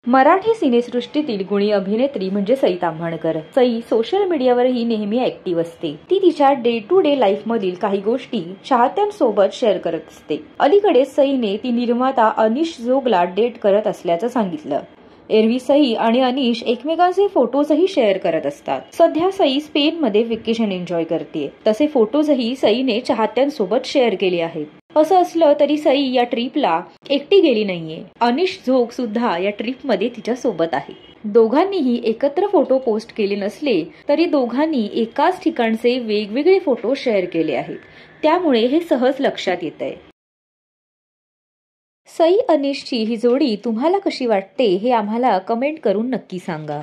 मराठी सिनेसृष्टीतील गुणी अभिनेत्री म्हणजे सई ताम्हणकर. सई सोशल मीडियावरही नेहमी ऍक्टिव्ह असते. ती तिच्या डे टू डे लाईफ मधील काही गोष्टी चाहत्यांसोबत शेअर करत असते. अलीकडेच सईने ती निर्माता अनीश जोगला डेट करत असल्याचं सांगितलं. एरवी सई आणि अनीश एकमेकांचे फोटोजही शेअर करत असतात. सध्या सई स्पेनमध्ये वेकेशन एन्जॉय करते. तसे फोटोजही सईने चाहत्यांसोबत शेअर केले आहेत. असं असलं तरी सई या ट्रिपला एकटी गेली नाहीये. अनीश जोग सुद्धा या ट्रिपमध्ये तिच्या सोबत आहे. दोघांनीही एकत्र फोटो पोस्ट केले नसले तरी दोघांनी एकाच ठिकाणचे वेगवेगळे फोटो शेअर केले आहेत. त्यामुळे हे सहज लक्षात येतंय. सई अनीशची ही जोडी तुम्हाला कशी वाटते हे आम्हाला कमेंट करून नक्की सांगा.